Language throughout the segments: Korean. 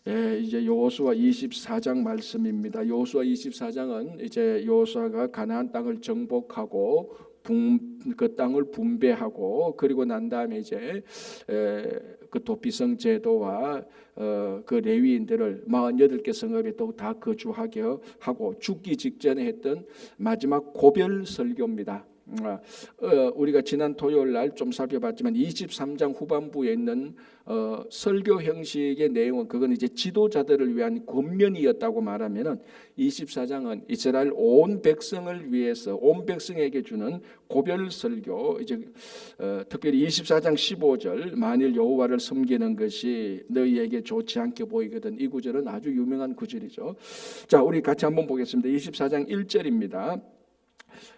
이제 여호수아 24장 말씀입니다. 여호수아 24장은 이제 여호수아가 가나안 땅을 정복하고 그 땅을 분배하고 그리고 난 다음에 이제 그 도피성 제도와 그 레위인들을 48개 성읍에 또 다 거주하게 하고 죽기 직전에 했던 마지막 고별 설교입니다. 우리가 지난 토요일 날 좀 살펴봤지만 23장 후반부에 있는 설교 형식의 내용은 그건 이제 지도자들을 위한 권면이었다고 말하면은 24장은 이스라엘 온 백성을 위해서 온 백성에게 주는 고별 설교. 이제 특별히 24장 15절 만일 여호와를 섬기는 것이 너희에게 좋지 않게 보이거든. 이 구절은 아주 유명한 구절이죠. 자, 우리 같이 한번 보겠습니다. 24장 1절입니다.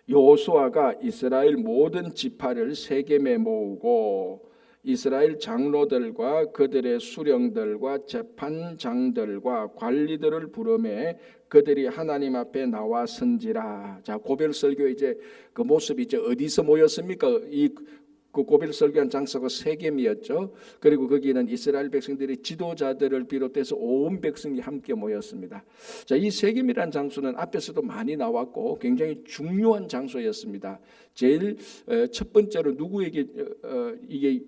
여호수아가 이스라엘 모든 지파를 세겜에 모으고 이스라엘 장로들과 그들의 수령들과 재판장들과 관리들을 부르매 그들이 하나님 앞에 나와 선지라. 자, 고별 설교 이제 그 모습이 이제 어디서 모였습니까? 그 고별 설교한 장소가 세겜이었죠. 그리고 거기는 이스라엘 백성들이 지도자들을 비롯해서 온 백성이 함께 모였습니다. 자, 이 세겜이라는 장소는 앞에서도 많이 나왔고 굉장히 중요한 장소였습니다. 제일 첫 번째로 누구에게 이게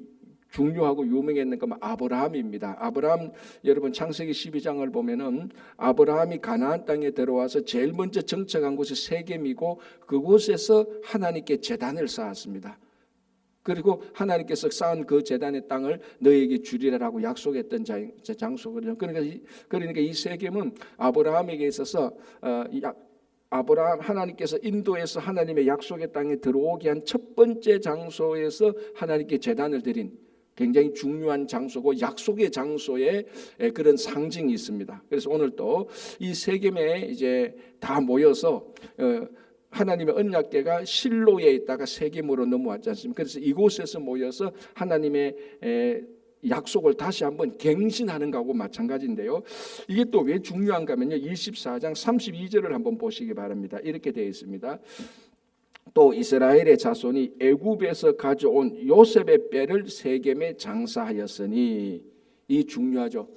중요하고 유명했는가 하면 아브라함입니다. 아브라함, 여러분 창세기 12장을 보면은 아브라함이 가나안 땅에 들어와서 제일 먼저 정착한 곳이 세겜이고 그곳에서 하나님께 제단을 쌓았습니다. 그리고 하나님께서 쌓은 그 제단의 땅을 너에게 주리라고 약속했던 장소거든요. 그러니까 이 세겜은 아브라함에게 있어서 아브라함 하나님께서 인도에서 하나님의 약속의 땅에 들어오게 한 첫 번째 장소에서 하나님께 제단을 드린 굉장히 중요한 장소고 약속의 장소에 그런 상징이 있습니다. 그래서 오늘 또 이 세겜에 이제 다 모여서 하나님의 언약궤가 실로에 있다가 세겜으로 넘어왔지 않습니까? 그래서 이곳에서 모여서 하나님의 약속을 다시 한번 갱신하는 것하고 마찬가지인데요. 이게 또 왜 중요한가 하면요. 24장 32절을 한번 보시기 바랍니다. 이렇게 되어 있습니다. 또 이스라엘의 자손이 애굽에서 가져온 요셉의 뼈를 세겜에 장사하였으니, 이 중요하죠.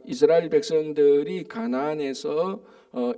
이스라엘 백성들이 가나안에서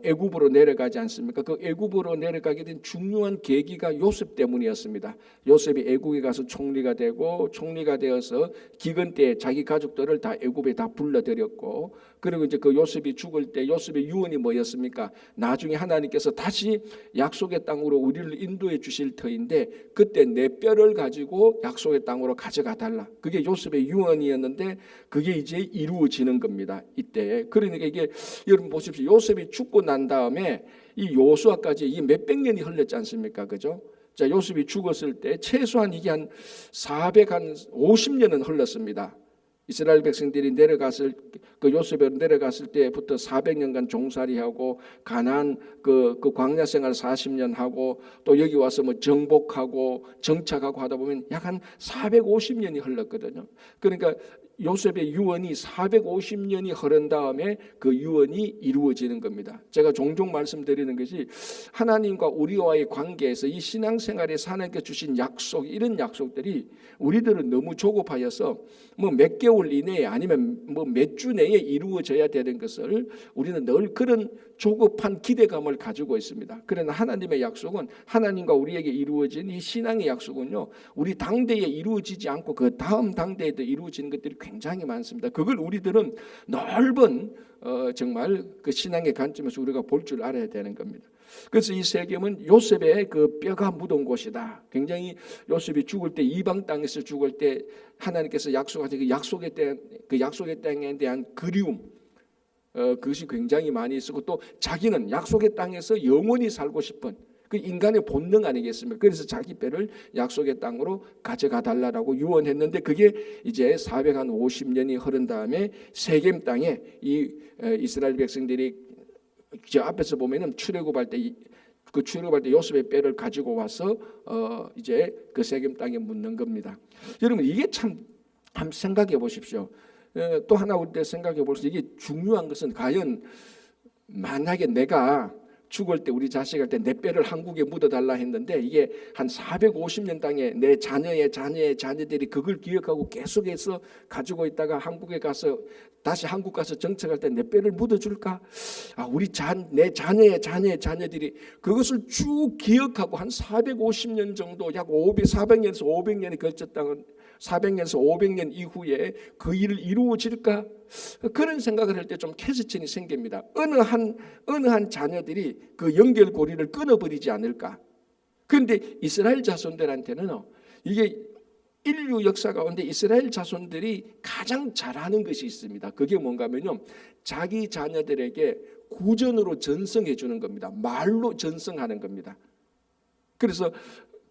애굽으로 내려가지 않습니까? 그 애굽으로 내려가게 된 중요한 계기가 요셉 때문이었습니다. 요셉이 애굽에 가서 총리가 되고 총리가 되어서 기근 때 자기 가족들을 다 애굽에 다 불러들였고, 그리고 이제 그 요셉이 죽을 때 요셉의 유언이 뭐였습니까? 나중에 하나님께서 다시 약속의 땅으로 우리를 인도해 주실 터인데 그때 내 뼈를 가지고 약속의 땅으로 가져가 달라. 그게 요셉의 유언이었는데 그게 이제 이루어지는 겁니다. 이때. 그러니까 이게 여러분 보십시오. 요셉이 죽고 난 다음에 이 여호수아까지 이 몇백 년이 흘렀지 않습니까? 그죠? 자, 요셉이 죽었을 때 최소한 이게 한 450년은 흘렀습니다. 이스라엘 백성들이 내려갔을 그 요셉으로 내려갔을 때부터 400년간 종살이하고 가나안 그 광야 생활 40년 하고 또 여기 와서 뭐 정복하고 정착하고 하다 보면 약 한 450년이 흘렀거든요. 그러니까 요셉의 유언이 450년이 흐른 다음에 그 유언이 이루어지는 겁니다. 제가 종종 말씀드리는 것이 하나님과 우리와의 관계에서 이 신앙생활에 하나님께 주신 약속, 이런 약속들이 우리들은 너무 조급하여서 뭐 몇 개월 이내에 아니면 뭐 몇 주 내에 이루어져야 되는 것을 우리는 늘 그런 조급한 기대감을 가지고 있습니다. 그러나 하나님의 약속은, 하나님과 우리에게 이루어진 이 신앙의 약속은요, 우리 당대에 이루어지지 않고 그 다음 당대에도 이루어지는 것들이 굉장히 많습니다. 그걸 우리들은 넓은 정말 그 신앙의 관점에서 우리가 볼 줄 알아야 되는 겁니다. 그래서 이 세겜은 요셉의 그 뼈가 묻은 곳이다. 굉장히 요셉이 죽을 때, 이방 땅에서 죽을 때 하나님께서 약속하신 그 약속의 땅에 대한 그리움, 그것이 굉장히 많이 있었고, 또 자기는 약속의 땅에서 영원히 살고 싶은 그 인간의 본능 아니겠습니까? 그래서 자기 뼈를 약속의 땅으로 가져가 달라고 유언했는데, 그게 이제 450년이 흐른 다음에 세겜 땅에 이 이스라엘 백성들이 저 앞에서 보면은 출애굽할 때 요셉의 뼈를 가지고 와서 이제 그 세겜 땅에 묻는 겁니다. 여러분, 이게 참 한번 생각해 보십시오. 또 하나 우리 생각해 볼 수, 이게 중요한 것은 과연 만약에 내가 죽을 때 우리 자식한테 내 뼈를 한국에 묻어달라 했는데 이게 한 450년 땅에 내 자녀의 자녀들이 그걸 기억하고 계속해서 가지고 있다가 한국에 가서 다시 한국 가서 정착할 때 내 뼈를 묻어줄까? 내 자녀의 자녀들이 그것을 쭉 기억하고 한 450년 정도 약 400년에서 500년이 걸쳤다는 400년에서 500년 이후에 그 일을 이루어질까? 그런 생각을 할 때 좀 캐스천이 생깁니다. 어느 한 자녀들이 그 연결고리를 끊어버리지 않을까? 그런데 이스라엘 자손들한테는 이게 인류 역사 가운데 이스라엘 자손들이 가장 잘하는 것이 있습니다. 그게 뭔가 하면요, 자기 자녀들에게 구전으로 전성해 주는 겁니다. 말로 전성하는 겁니다. 그래서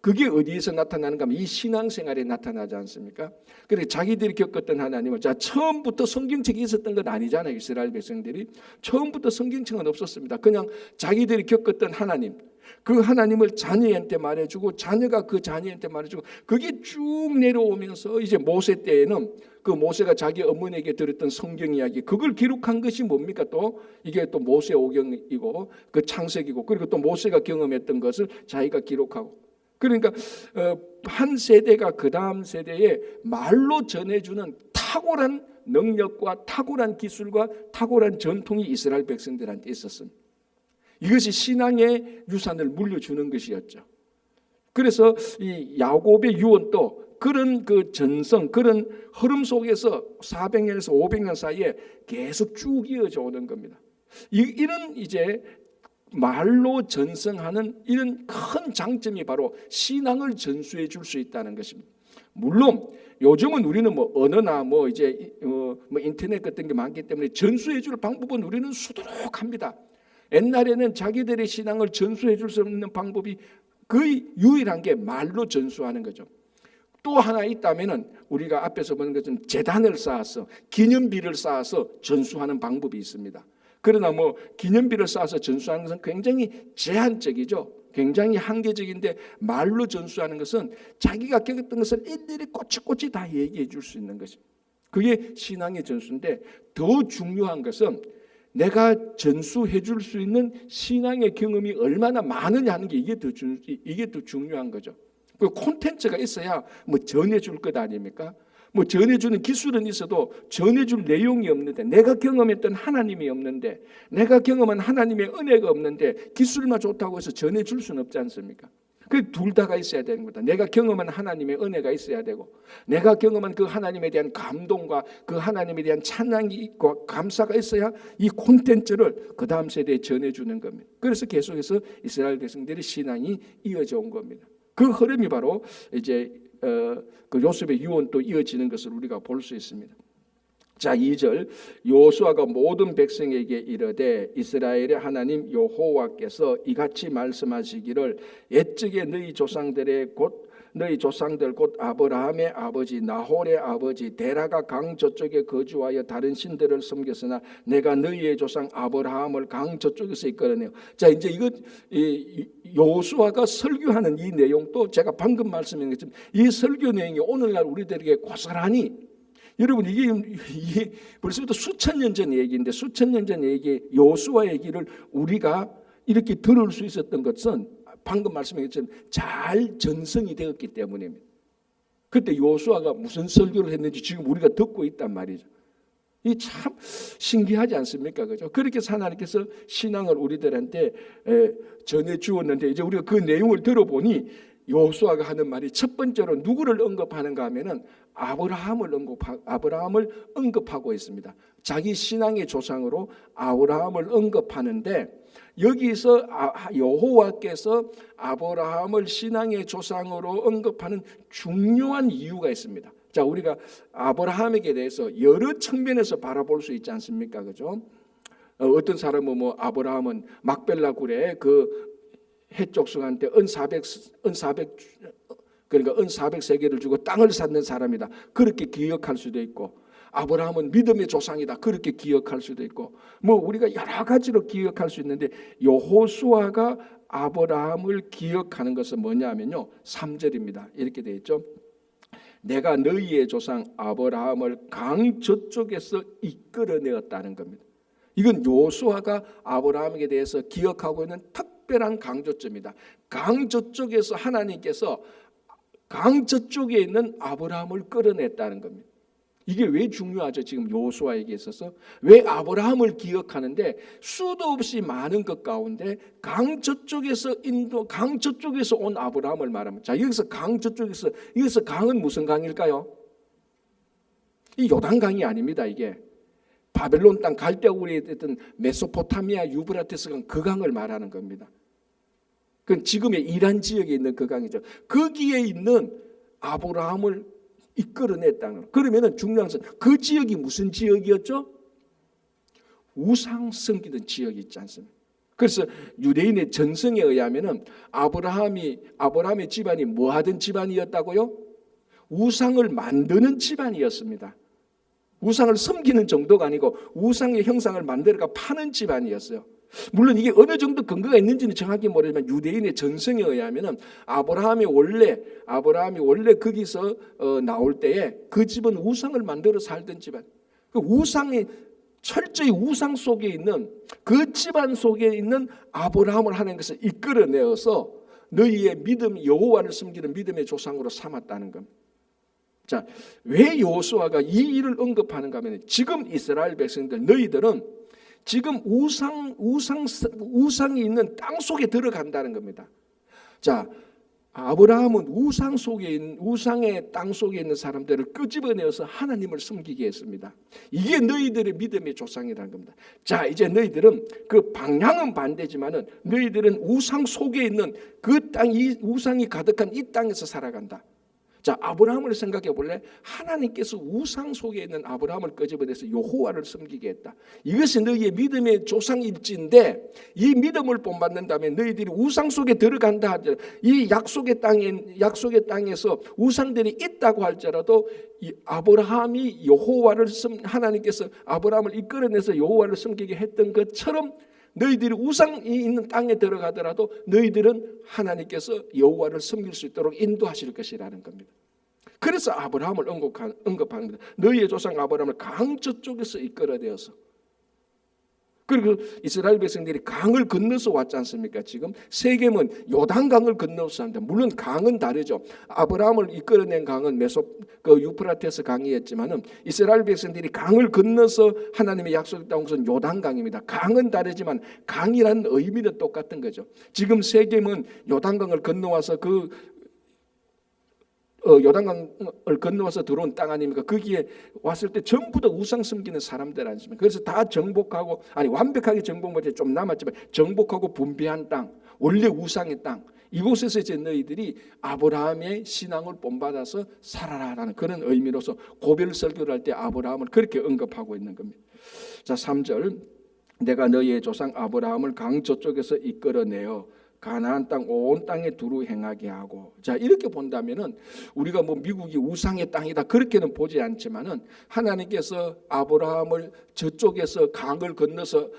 그게 어디에서 나타나는가 하면 이 신앙생활에 나타나지 않습니까? 그래서 자기들이 겪었던 하나님을, 자, 처음부터 성경책이 있었던 건 아니잖아요. 이스라엘 백성들이 처음부터 성경책은 없었습니다. 그냥 자기들이 겪었던 하나님, 그 하나님을 자녀한테 말해주고 자녀가 그 자녀한테 말해주고 그게 쭉 내려오면서 이제 모세 때에는 그 모세가 자기 어머니에게 들었던 성경 이야기, 그걸 기록한 것이 뭡니까? 또 이게 또 모세오경이고 그 창세기고, 그리고 또 모세가 경험했던 것을 자기가 기록하고, 그러니까 한 세대가 그 다음 세대에 말로 전해주는 탁월한 능력과 탁월한 기술과 탁월한 전통이 이스라엘 백성들한테 있었습니다. 이것이 신앙의 유산을 물려주는 것이었죠. 그래서 이 야곱의 유언도 그런 그 전성, 그런 흐름 속에서 400년에서 500년 사이에 계속 쭉 이어져 오는 겁니다. 이런 이제 말로 전성하는 이런 큰 장점이 바로 신앙을 전수해 줄 수 있다는 것입니다. 물론 요즘은 우리는 뭐 언어나 뭐 이제 뭐 인터넷 같은 게 많기 때문에 전수해 줄 방법은 우리는 수두룩합니다. 옛날에는 자기들의 신앙을 전수해 줄 수 없는 방법이 거의 유일한 게 말로 전수하는 거죠. 또 하나 있다면은 우리가 앞에서 보는 것처럼 제단을 쌓아서 기념비를 쌓아서 전수하는 방법이 있습니다. 그러나 뭐 기념비를 쌓아서 전수하는 것은 굉장히 제한적이죠. 굉장히 한계적인데 말로 전수하는 것은 자기가 겪었던 것을 일일이 꼬치꼬치 다 얘기해 줄 수 있는 것입니다. 그게 신앙의 전수인데 더 중요한 것은 내가 전수해 줄 수 있는 신앙의 경험이 얼마나 많으냐 하는 게 이게 더 중요한 거죠. 그 콘텐츠가 있어야 뭐 전해줄 것 아닙니까? 뭐 전해주는 기술은 있어도 전해줄 내용이 없는데, 내가 경험했던 하나님이 없는데, 내가 경험한 하나님의 은혜가 없는데 기술만 좋다고 해서 전해줄 수는 없지 않습니까? 그 둘 다가 있어야 되는 거다. 내가 경험한 하나님의 은혜가 있어야 되고, 내가 경험한 그 하나님에 대한 감동과 그 하나님에 대한 찬양과 감사가 있어야 이 콘텐츠를 그 다음 세대에 전해주는 겁니다. 그래서 계속해서 이스라엘 백성들의 신앙이 이어져 온 겁니다. 그 흐름이 바로 이제 그 요셉의 유언도 이어지는 것을 우리가 볼 수 있습니다. 자, 2절, 여호수아가 모든 백성에게 이르되 이스라엘의 하나님 여호와께서 이같이 말씀하시기를 옛적에 너희 조상들 곧 아브라함의 아버지 나홀의 아버지 데라가 강 저쪽에 거주하여 다른 신들을 섬겼으나 내가 너희의 조상 아브라함을 강 저쪽에서 이끌어내요. 자, 이제 이거 여호수아가 설교하는 이 내용도 제가 방금 말씀드린 것처럼 이 설교 내용이 오늘날 우리들에게 고스란히, 여러분 이게 벌써부터 수천 년 전 얘기인데, 수천 년 전 얘기 여호수아 얘기를 우리가 이렇게 들을 수 있었던 것은 방금 말씀드린 것처럼 잘 전성이 되었기 때문입니다. 그때 여호수아가 무슨 설교를 했는지 지금 우리가 듣고 있단 말이죠. 이 참 신기하지 않습니까? 그죠? 그렇게 하나님께서 신앙을 우리들한테 전해 주었는데, 이제 우리가 그 내용을 들어보니 여호수아가 하는 말이 첫 번째로 누구를 언급하는가 하면은 아브라함을 언급하고 있습니다. 자기 신앙의 조상으로 아브라함을 언급하는데, 여기서 여호와께서 아브라함을 신앙의 조상으로 언급하는 중요한 이유가 있습니다. 자, 우리가 아브라함에게 대해서 여러 측면에서 바라볼 수 있지 않습니까? 그죠? 어떤 사람은 뭐 아브라함은 막벨라 굴에 그 해족성한테 은 400세겔을 주고 땅을 샀는 사람이다, 그렇게 기억할 수도 있고, 아브라함은 믿음의 조상이다, 그렇게 기억할 수도 있고, 뭐 우리가 여러 가지로 기억할 수 있는데, 여호수아가 아브라함을 기억하는 것은 뭐냐면요, 3절입니다. 이렇게 되어 있죠. 내가 너희의 조상 아브라함을 강 저쪽에서 이끌어내었다는 겁니다. 이건 요수아가 아브라함에게 대해서 기억하고 있는 특별한 강조점이다. 강저 쪽에서 하나님께서 강저 쪽에 있는 아브라함을 끌어냈다는 겁니다. 이게 왜 중요하죠? 지금 요수아에게 있어서 왜 아브라함을 기억하는데 수도 없이 많은 것 가운데 강저 쪽에서 강저 쪽에서 온 아브라함을 말합니다. 자, 여기서 강저 쪽에서 여기서 강은 무슨 강일까요? 이 요단강이 아닙니다. 이게 바벨론 땅 갈대우리에 있던 메소포타미아 유브라테스 강, 그 강을 말하는 겁니다. 그건 지금의 이란 지역에 있는 그 강이죠. 거기에 있는 아브라함을 이끌어냈다는 거예요. 그러면은 중요한 것은 그 지역이 무슨 지역이었죠? 우상 섬기던 지역이 있지 않습니까? 그래서 유대인의 전성에 의하면은 아브라함의 집안이 뭐 하던 집안이었다고요? 우상을 만드는 집안이었습니다. 우상을 섬기는 정도가 아니고 우상의 형상을 만들어가 파는 집안이었어요. 물론 이게 어느 정도 근거가 있는지는 정확히 모르지만 유대인의 전성에 의하면은 아브라함이 원래 거기서 나올 때에 그 집은 우상을 만들어 살던 집안. 그 우상이 철저히 우상 속에 있는 그 집안 속에 있는 아브라함을 하나님께서 이끌어내어서 너희의 믿음 여호와를 섬기는 믿음의 조상으로 삼았다는 겁니다. 자, 왜 여호수아가 이 일을 언급하는가 하면 지금 이스라엘 백성들 너희들은 지금 우상이 있는 땅 속에 들어간다는 겁니다. 자, 아브라함은 우상의 땅 속에 있는 사람들을 끄집어내어서 하나님을 섬기게 했습니다. 이게 너희들의 믿음의 조상이라는 겁니다. 자, 이제 너희들은 그 방향은 반대지만은 너희들은 우상 속에 있는 그 땅, 이 우상이 가득한 이 땅에서 살아간다. 자, 아브라함을 생각해 볼래? 하나님께서 우상 속에 있는 아브라함을 끄집어내서 여호와를 섬기게 했다. 이것이 너희의 믿음의 조상일지인데 이 믿음을 본받는다면 너희들이 우상 속에 들어간다 하더라도 이 약속의 땅에서 우상들이 있다고 할지라도 이 아브라함이 하나님께서 아브라함을 이끌어내서 여호와를 섬기게 했던 것처럼 너희들이 우상이 있는 땅에 들어가더라도 너희들은 하나님께서 여호와를 섬길 수 있도록 인도하실 것이라는 겁니다. 그래서 아브라함을 언급합니다. 너희의 조상 아브라함을 강저 쪽에서 이끌어내어서. 그리고 이스라엘 백성들이 강을 건너서 왔지 않습니까? 지금 세겜은 요단강을 건너서 왔는데 물론 강은 다르죠. 아브라함을 이끌어낸 강은 유프라테스 강이었지만은 이스라엘 백성들이 강을 건너서 하나님의 약속의 땅은 요단강입니다. 강은 다르지만 강이라는 의미는 똑같은 거죠. 지금 세겜은 요단강을 건너와서 요단강을 건너와서 들어온 땅 아닙니까? 거기에 왔을 때 전부 다 우상 섬기는 사람들 아닙니까? 그래서 다 정복하고 완벽하게 정복하지 좀 남았지만 정복하고 분배한 땅, 원래 우상의 땅, 이곳에서 이제 너희들이 아브라함의 신앙을 본받아서 살아라라는 그런 의미로서 고별 설교를 할 때 아브라함을 그렇게 언급하고 있는 겁니다. 자, 3절 내가 너희의 조상 아브라함을 강 저쪽에서 이끌어내어 가나안 땅 온 땅에 두루 행하게 하고. 자, 이렇게 본다면은 우리가 뭐 미국이 우상의 땅이다 그렇게는 보지 않지만은 하나님께서 아브라함을 저쪽에서 강을 건너서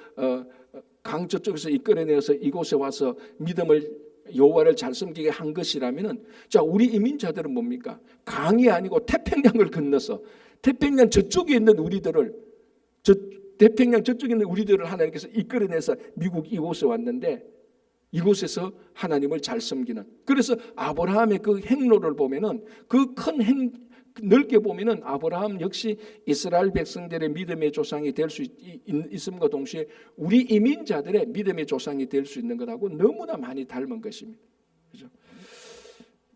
강 저쪽에서 이끌어내어서 이곳에 와서 믿음을 여호와를 잘 섬기게 한 것이라면은 자, 우리 이민자들은 뭡니까? 강이 아니고 태평양을 건너서 태평양 저쪽에 있는 우리들을 하나님께서 이끌어내서 미국 이곳에 왔는데 이곳에서 하나님을 잘 섬기는. 그래서 아브라함의 그 행로를 보면은 넓게 보면은 아브라함 역시 이스라엘 백성들의 믿음의 조상이 될 수 있음과 동시에 우리 이민자들의 믿음의 조상이 될 수 있는 것하고 너무나 많이 닮은 것입니다. 그렇죠?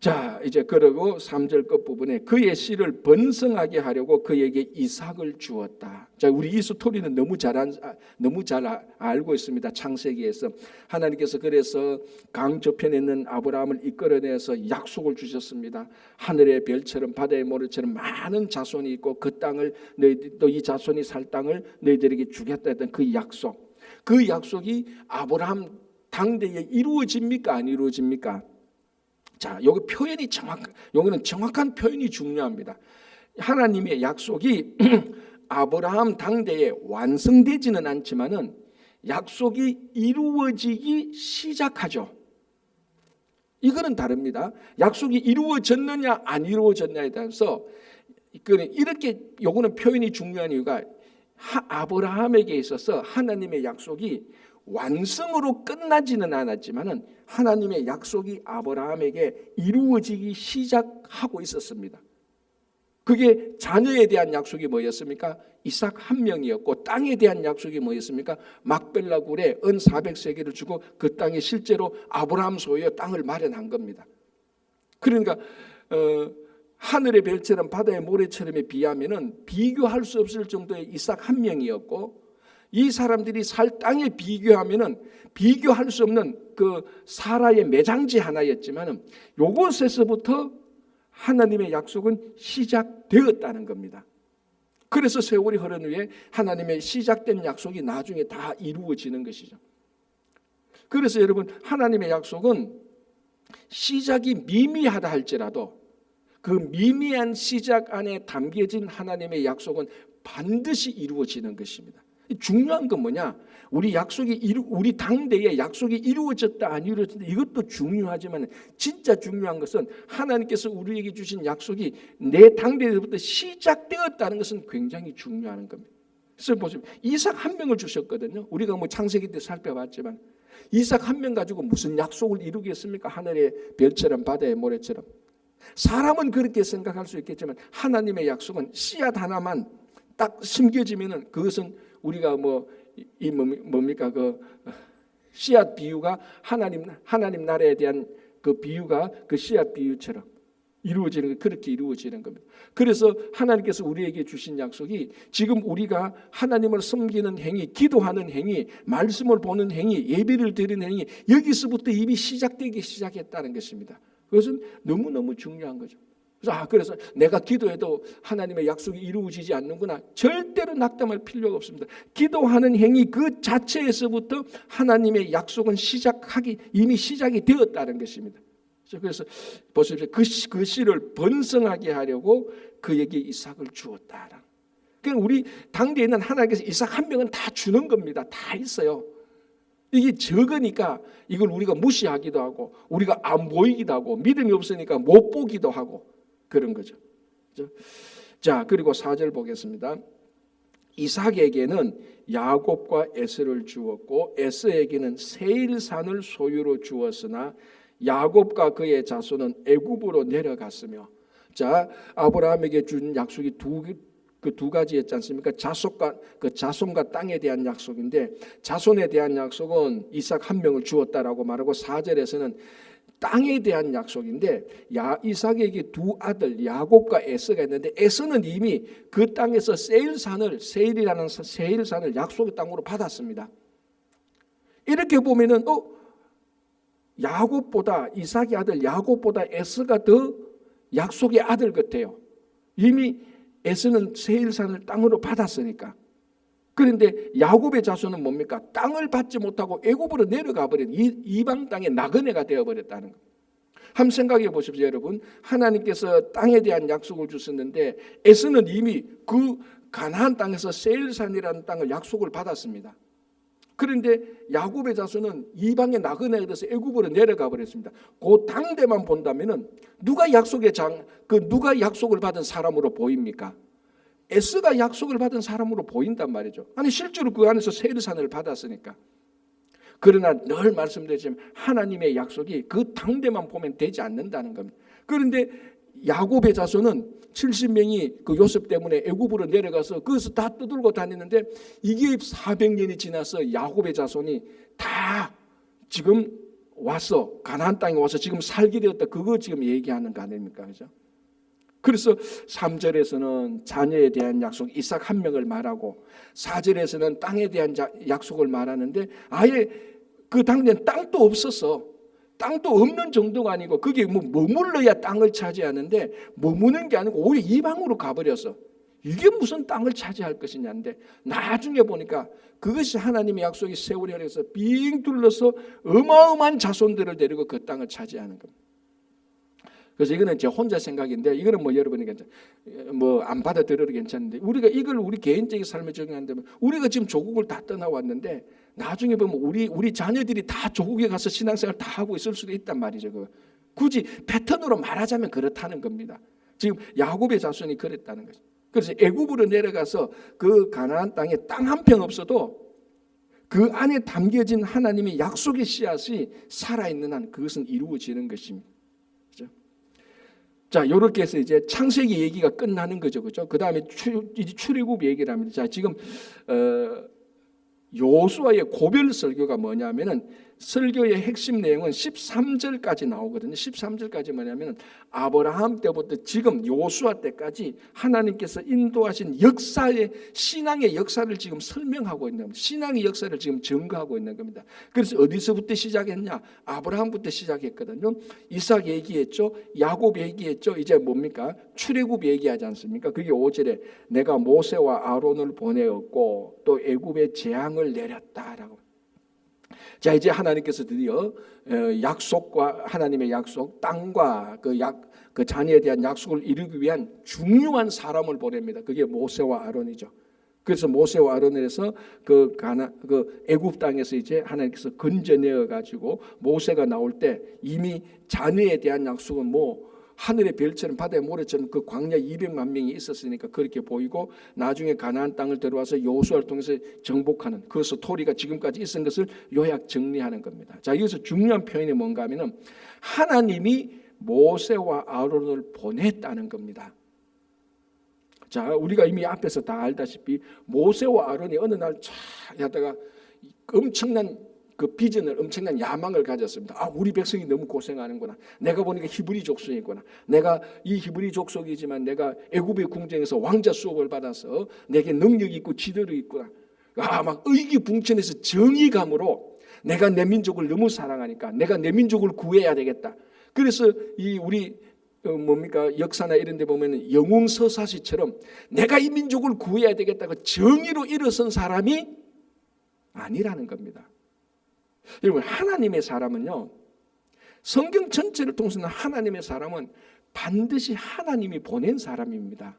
자, 이제 그러고 3절 끝부분에 그의 씨를 번성하게 하려고 그에게 이삭을 주었다. 자, 우리 이 스토리는 너무 잘 알고 있습니다. 창세기에서 하나님께서 그래서 강 저편에 있는 아브라함을 이끌어내서 약속을 주셨습니다. 하늘의 별처럼 바다의 모래처럼 많은 자손이 있고 그 땅을 또 이 자손이 살 땅을 너희들에게 주겠다 했던 그 약속. 그 약속이 아브라함 당대에 이루어집니까? 안 이루어집니까? 자, 여기는 정확한 표현이 중요합니다. 하나님의 약속이 아브라함 당대에 완성되지는 않지만은 약속이 이루어지기 시작하죠. 이거는 다릅니다. 약속이 이루어졌느냐 안 이루어졌냐에 따라서 이거는 이렇게 요거는 표현이 중요한 이유가 아브라함에게 있어서 하나님의 약속이 완성으로 끝나지는 않았지만은 하나님의 약속이 아브라함에게 이루어지기 시작하고 있었습니다. 그게 자녀에 대한 약속이 뭐였습니까? 이삭 한 명이었고, 땅에 대한 약속이 뭐였습니까? 막벨라 굴에 은 400세겔을 주고 그 땅이 실제로 아브라함 소유의 땅을 마련한 겁니다. 그러니까 하늘의 별처럼 바다의 모래처럼에 비하면은 비교할 수 없을 정도의 이삭 한 명이었고, 이 사람들이 살 땅에 비교하면은 비교할 수 없는 그 사라의 매장지 하나였지만은 요것에서부터 하나님의 약속은 시작되었다는 겁니다. 그래서 세월이 흐른 후에 하나님의 시작된 약속이 나중에 다 이루어지는 것이죠. 그래서 여러분, 하나님의 약속은 시작이 미미하다 할지라도 그 미미한 시작 안에 담겨진 하나님의 약속은 반드시 이루어지는 것입니다. 중요한 건 뭐냐? 우리 당대에 약속이 이루어졌다 안 이루어졌다 이것도 중요하지만 진짜 중요한 것은 하나님께서 우리에게 주신 약속이 내 당대에부터 시작되었다는 것은 굉장히 중요한 겁니다. 그래서 보시면 이삭 한 명을 주셨거든요. 우리가 뭐 창세기 때 살펴봤지만 이삭 한 명 가지고 무슨 약속을 이루겠습니까? 하늘의 별처럼 바다의 모래처럼. 사람은 그렇게 생각할 수 있겠지만 하나님의 약속은 씨앗 하나만 딱 심겨지면은 그것은 우리가 뭡니까 그 씨앗 비유가 하나님 나라에 대한 그 비유가 그 씨앗 비유처럼 이루어지는 그렇게 이루어지는 겁니다. 그래서 하나님께서 우리에게 주신 약속이 지금 우리가 하나님을 섬기는 행위, 기도하는 행위, 말씀을 보는 행위, 예배를 드리는 행위 여기서부터 이미 시작되기 시작했다는 것입니다. 그것은 너무너무 중요한 거죠. 그래서 내가 기도해도 하나님의 약속이 이루어지지 않는구나. 절대로 낙담할 필요가 없습니다. 기도하는 행위 그 자체에서부터 하나님의 약속은 이미 시작이 되었다는 것입니다. 그래서 보십시오. 그 씨를 번성하게 하려고 그에게 이삭을 주었다. 그러니까 우리 당대에 있는 하나님께서 이삭 한 명은 다 주는 겁니다. 다 있어요. 이게 적으니까 이걸 우리가 무시하기도 하고 우리가 안 보이기도 하고 믿음이 없으니까 못 보기도 하고 그런 거죠. 자, 그리고 4절 보겠습니다. 이삭에게는 야곱과 에서를 주었고 에서에게는 세일산을 소유로 주었으나 야곱과 그의 자손은 애굽으로 내려갔으며. 자, 아브라함에게 준 약속이 두 가지였지 않습니까? 자손과 땅에 대한 약속인데 자손에 대한 약속은 이삭 한 명을 주었다라고 말하고 4절에서는 땅에 대한 약속인데 이삭에게 두 아들 야곱과 에서가 있는데 에서는 이미 그 땅에서 세일이라는 세일산을 약속의 땅으로 받았습니다. 이렇게 보면은 야곱보다 이삭의 아들 야곱보다 에서가 더 약속의 아들 같아요. 이미 에서는 세일산을 땅으로 받았으니까. 그런데 야곱의 자손은 뭡니까? 땅을 받지 못하고 애굽으로 내려가 버린 이방 땅의 나그네가 되어버렸다는 것. 한번 생각해 보십시오, 여러분. 하나님께서 땅에 대한 약속을 주셨는데 에서는 이미 그 가나안 땅에서 세일산이라는 땅을 약속을 받았습니다. 그런데 야곱의 자손은 이방의 나그네가 돼서 애굽으로 내려가 버렸습니다. 그 당대만 본다면은 누가 약속을 받은 사람으로 보입니까? 에스가 약속을 받은 사람으로 보인단 말이죠. 아니 실제로 그 안에서 세일산을 받았으니까. 그러나 늘 말씀드리지만 하나님의 약속이 그 당대만 보면 되지 않는다는 겁니다. 그런데 야곱의 자손은 70명이 그 요셉 때문에 애굽으로 내려가서 거기서 다 떠들고 다니는데 이게 400년이 지나서 야곱의 자손이 다 지금 와서 가나안 땅에 와서 지금 살게 되었다. 그거 지금 얘기하는 거 아닙니까? 그죠? 그래서 3절에서는 자녀에 대한 약속 이삭 한 명을 말하고 4절에서는 땅에 대한 약속을 말하는데 아예 그 당대는 땅도 없었어. 땅도 없는 정도가 아니고 그게 머물러야 땅을 차지하는데 머무는 게 아니고 오히려 이방으로 가버렸어. 이게 무슨 땅을 차지할 것이냐인데 나중에 보니까 그것이 하나님의 약속이 세월이 흐르면서 빙 둘러서 어마어마한 자손들을 데리고 그 땅을 차지하는 겁니다. 그래서 이거는 제 혼자 생각인데 이거는 여러분이 안 받아들여도 괜찮은데 우리가 이걸 우리 개인적인 삶에 적용한다면 우리가 지금 조국을 다 떠나왔는데 나중에 보면 우리 자녀들이 다 조국에 가서 신앙생활 다 하고 있을 수도 있단 말이죠. 굳이 패턴으로 말하자면 그렇다는 겁니다. 지금 야곱의 자손이 그랬다는 거죠. 그래서 애굽으로 내려가서 그 가나안 땅에 땅 한 평 없어도 그 안에 담겨진 하나님의 약속의 씨앗이 살아있는 한 그것은 이루어지는 것입니다. 그렇죠? 자, 이렇게 해서 이제 창세기 얘기가 끝나는 거죠, 그렇죠? 그 다음에 출애굽 얘기를 합니다. 자, 지금 여호수아의 고별 설교가 뭐냐면은 설교의 핵심 내용은 13절까지 나오거든요. 13절까지 뭐냐면은 아브라함 때부터 지금 여호수아 때까지 하나님께서 인도하신 역사의 신앙의 역사를 지금 설명하고 있는 겁니다. 신앙의 역사를 지금 증거하고 있는 겁니다. 그래서 어디서부터 시작했냐? 아브라함부터 시작했거든요. 이삭 얘기했죠. 야곱 얘기했죠. 이제 뭡니까? 출애굽 얘기하지 않습니까? 그게 5절에 내가 모세와 아론을 보내었고 또 애굽의 재앙을 내렸다라고. 자, 이제 하나님께서 드디어 약속과 하나님의 약속, 땅과 그 자녀에 대한 약속을 이루기 위한 중요한 사람을 보냅니다. 그게 모세와 아론이죠. 그래서 모세와 아론을 해서 그 애굽 땅에서 이제 하나님께서 건져내어 가지고 모세가 나올 때 이미 자녀에 대한 약속은 뭐 하늘의 별처럼 바다의 모래처럼 그 광야 200만 명이 있었으니까 그렇게 보이고 나중에 가나안 땅을 들어와서 여호수아를 통해서 정복하는 그 스토리가 지금까지 있은 것을 요약 정리하는 겁니다. 자, 여기서 중요한 표현이 뭔가 하면은 하나님이 모세와 아론을 보냈다는 겁니다. 자, 우리가 이미 앞에서 다 알다시피 모세와 아론이 어느 날 쫙 하다가 엄청난 그 비전을 엄청난 야망을 가졌습니다. 아, 우리 백성이 너무 고생하는구나. 내가 보니까 히브리 족속이구나. 내가 이 히브리 족속이지만 내가 애굽의 궁정에서 왕자 수업을 받아서 내게 능력이 있고 지도력이 있구나. 아, 막 의기붕천해서 정의감으로 내가 내 민족을 너무 사랑하니까 내가 내 민족을 구해야 되겠다. 그래서 이 우리 뭡니까 역사나 이런 데 보면 영웅서사시처럼 내가 이 민족을 구해야 되겠다고 정의로 일어선 사람이 아니라는 겁니다. 여러분, 하나님의 사람은요, 성경 전체를 통해서는 하나님의 사람은 반드시 하나님이 보낸 사람입니다.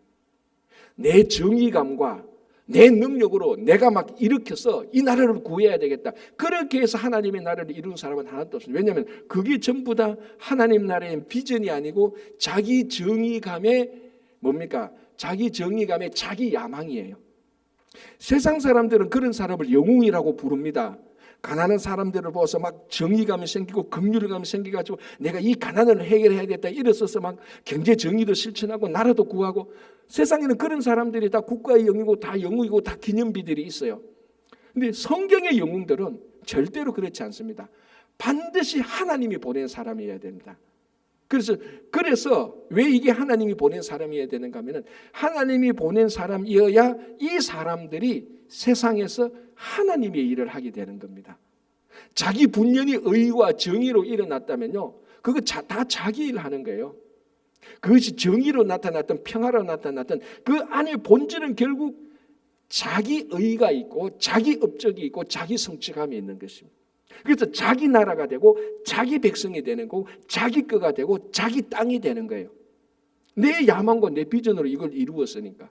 내 정의감과 내 능력으로 내가 막 일으켜서 이 나라를 구해야 되겠다. 그렇게 해서 하나님의 나라를 이룬 사람은 하나도 없습니다. 왜냐하면 그게 전부 다 하나님 나라의 비전이 아니고 자기 정의감의 뭡니까? 자기 정의감의 자기 야망이에요. 세상 사람들은 그런 사람을 영웅이라고 부릅니다. 가난한 사람들을 보아서 막 정의감이 생기고 긍휼감이 생겨가지고 내가 이 가난을 해결해야겠다 일어서서 막 경제 정의도 실천하고 나라도 구하고 세상에는 그런 사람들이 다 국가의 영웅이고 다 영웅이고 다 기념비들이 있어요. 근데 성경의 영웅들은 절대로 그렇지 않습니다. 반드시 하나님이 보낸 사람이어야 됩니다. 그래서 왜 이게 하나님이 보낸 사람이어야 되는가 하면은 하나님이 보낸 사람이어야 이 사람들이 세상에서 하나님의 일을 하게 되는 겁니다. 자기 분연히 의와 정의로 일어났다면요, 그거 다 자기 일 하는 거예요. 그것이 정의로 나타났던 평화로 나타났던 그 안에 본질은 결국 자기 의가 있고 자기 업적이 있고 자기 성취감이 있는 것입니다. 그래서 자기 나라가 되고 자기 백성이 되는 거고 자기 거가 되고 자기 땅이 되는 거예요. 내 야망과 내 비전으로 이걸 이루었으니까.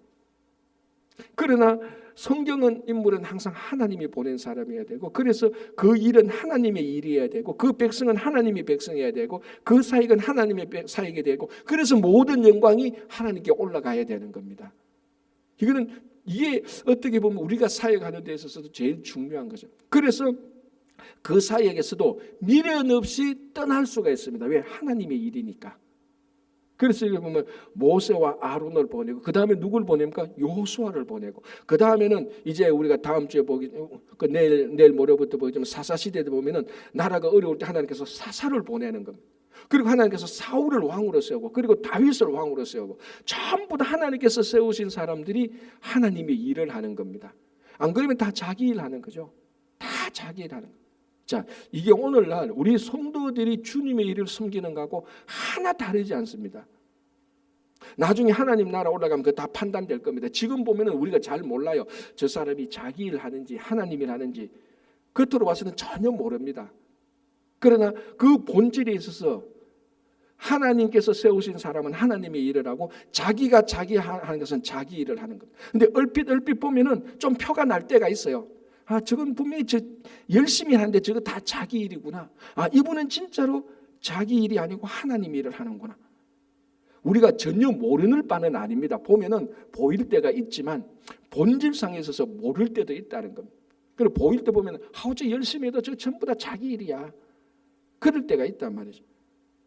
그러나 성경은 인물은 항상 하나님이 보낸 사람이어야 되고 그래서 그 일은 하나님의 일이어야 되고 그 백성은 하나님의 백성이어야 되고 그 사역은 하나님의 사역이 되고 그래서 모든 영광이 하나님께 올라가야 되는 겁니다. 이게 어떻게 보면 우리가 사역하는 데 있어서도 제일 중요한 거죠. 그래서 그 사역에서도 미련 없이 떠날 수가 있습니다. 왜? 하나님의 일이니까. 그래서 여기 보면 모세와 아론을 보내고 그 다음에 누굴 보냅니까? 여호수아를 보내고 그 다음에는 이제 우리가 다음 주에 내일 모레부터 보겠지만 사사 시대에 보면은 나라가 어려울 때 하나님께서 사사를 보내는 겁니다. 그리고 하나님께서 사울을 왕으로 세우고 그리고 다윗을 왕으로 세우고 전부 다 하나님께서 세우신 사람들이 하나님의 일을 하는 겁니다. 안 그러면 다 자기 일 하는 거죠. 다 자기 일 하는 거예요. 자, 이게 오늘날 우리 성도들이 주님의 일을 섬기는 것하고 하나 다르지 않습니다. 나중에 하나님 나라 올라가면 그거 다 판단될 겁니다. 지금 보면은 우리가 잘 몰라요. 저 사람이 자기 일 하는지 하나님 일 하는지 겉으로 봐서는 전혀 모릅니다. 그러나 그 본질에 있어서 하나님께서 세우신 사람은 하나님의 일을 하고 자기가 자기 하는 것은 자기 일을 하는 겁니다. 근데 얼핏 보면은 좀 표가 날 때가 있어요. 아, 저건 분명히 열심히 하는데 저거 다 자기 일이구나. 아, 이분은 진짜로 자기 일이 아니고 하나님 일을 하는구나. 우리가 전혀 모르는 바는 아닙니다. 보면은 보일 때가 있지만 본질상에 있어서 모를 때도 있다는 겁니다. 그리고 보일 때 보면 저 열심히 해도 저 전부 다 자기 일이야. 그럴 때가 있단 말이죠.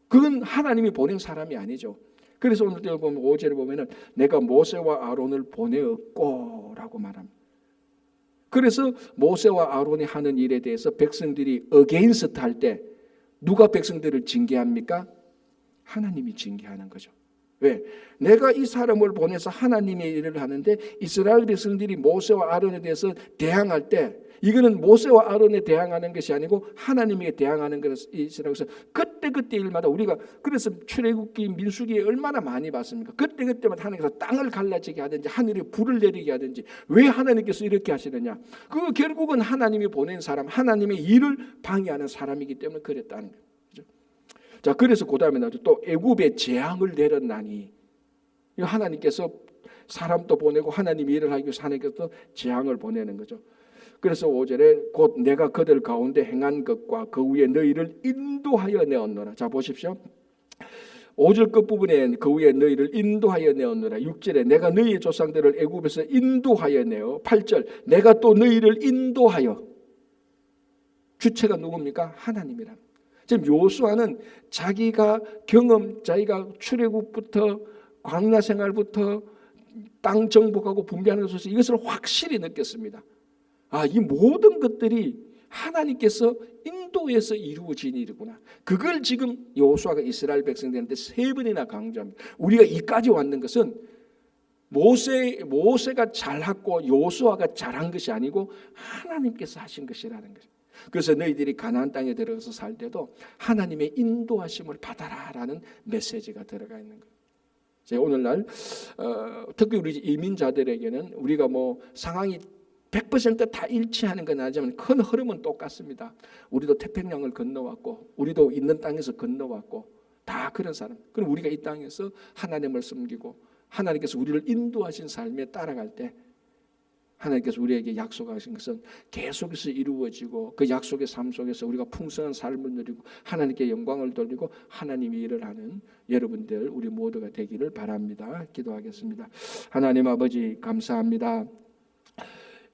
그건 하나님이 보낸 사람이 아니죠. 그래서 오늘 보면 5절에 보면은 내가 모세와 아론을 보내었고 라고 말합니다. 그래서 모세와 아론이 하는 일에 대해서 백성들이 어게인스트 할 때 누가 백성들을 징계합니까? 하나님이 징계하는 거죠. 왜? 내가 이 사람을 보내서 하나님의 일을 하는데 이스라엘 백성들이 모세와 아론에 대해서 대항할 때 이거는 모세와 아론에 대항하는 것이 아니고 하나님에게 대항하는 것이라고 해서 그때 일마다 우리가 그래서 출애굽기 민수기에 얼마나 많이 봤습니까? 그때마다 하나님께서 땅을 갈라지게 하든지 하늘에 불을 내리게 하든지 왜 하나님께서 이렇게 하시느냐? 그 결국은 하나님이 보낸 사람, 하나님의 일을 방해하는 사람이기 때문에 그랬다는 거예요. 자, 그래서 그 다음에 나죠. 또 애굽에 재앙을 내렸나니 하나님께서 사람도 보내고 하나님이 일을 하기 위해서 하나님께서 재앙을 보내는 거죠. 그래서 5절에 곧 내가 그들 가운데 행한 것과 그 위에 너희를 인도하여 내었노라. 자, 보십시오. 5절 끝부분에 그 위에 너희를 인도하여 내었노라. 6절에 내가 너희의 조상들을 애굽에서 인도하여 내어. 8절 내가 또 너희를 인도하여. 주체가 누굽니까? 하나님이라. 지금 요수아는 자기가 자기가 출애굽부터 광야 생활부터 땅 정복하고 분배하는 것에서 이것을 확실히 느꼈습니다. 이 모든 것들이 하나님께서 인도해서 이루어진 일이구나. 그걸 지금 요수아가 이스라엘 백성들한테 3번이나 강조합니다. 우리가 이까지 왔는 것은 모세가 잘했고 요수아가 잘한 것이 아니고 하나님께서 하신 것이라는 거죠. 그래서 너희들이 가나안 땅에 들어가서 살 때도 하나님의 인도하심을 받아라라는 메시지가 들어가 있는 거예요. 오늘날 특히 우리 이민자들에게는 우리가 상황이 100% 일치하는 건 아니지만 큰 흐름은 똑같습니다. 우리도 태평양을 건너왔고 우리도 있는 땅에서 건너왔고 다 그런 사람. 그럼 우리가 이 땅에서 하나님을 섬기고 하나님께서 우리를 인도하신 삶에 따라갈 때 하나님께서 우리에게 약속하신 것은 계속해서 이루어지고 그 약속의 삶 속에서 우리가 풍성한 삶을 누리고 하나님께 영광을 돌리고 하나님의 일을 하는 여러분들 우리 모두가 되기를 바랍니다. 기도하겠습니다. 하나님 아버지 감사합니다.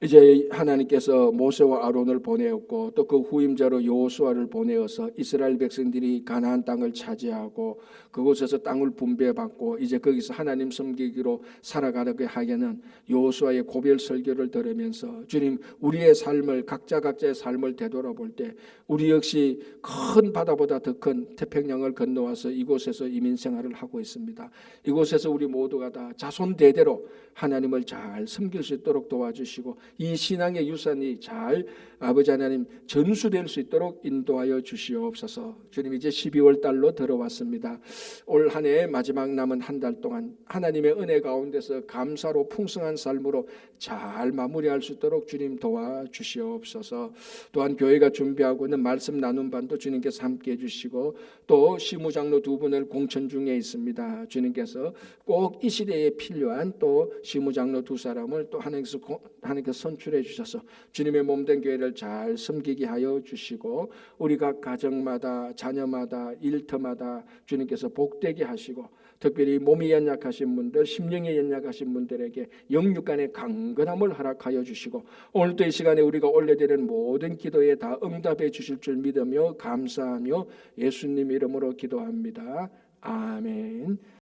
이제 하나님께서 모세와 아론을 보내었고 또 그 후임자로 여호수아를 보내어서 이스라엘 백성들이 가나안 땅을 차지하고 그곳에서 땅을 분배받고 이제 거기서 하나님 섬기기로 살아가게 하게는 여호수아의 고별 설교를 들으면서 주님 우리의 삶을 각자의 삶을 되돌아볼 때 우리 역시 큰 바다보다 더 큰 태평양을 건너와서 이곳에서 이민 생활을 하고 있습니다. 이곳에서 우리 모두가 다 자손 대대로 하나님을 잘 섬길 수 있도록 도와주시고 이 신앙의 유산이 잘 아버지 하나님 전수될 수 있도록 인도하여 주시옵소서. 주님 이제 12월 달로 들어왔습니다. 올 한 해의 마지막 남은 한 달 동안 하나님의 은혜 가운데서 감사로 풍성한 삶으로 잘 마무리할 수 있도록 주님 도와주시옵소서. 또한 교회가 준비하고 있는 말씀 나눔 반도 주님께서 함께해 주시고 또 시무장로 2분을 공천 중에 있습니다. 주님께서 꼭 이 시대에 필요한 또 시무장로 2사람을 또 하나님께서 선출해 주셔서 주님의 몸된 교회를 잘 섬기게 하여 주시고 우리가 가정마다 자녀마다 일터마다 주님께서 복되게 하시고 특별히 몸이 연약하신 분들 심령이 연약하신 분들에게 영육간의 강건함을 허락하여 주시고 오늘도 이 시간에 우리가 올려드리는 모든 기도에 다 응답해 주실 줄 믿으며 감사하며 예수님 이름으로 기도합니다. 아멘.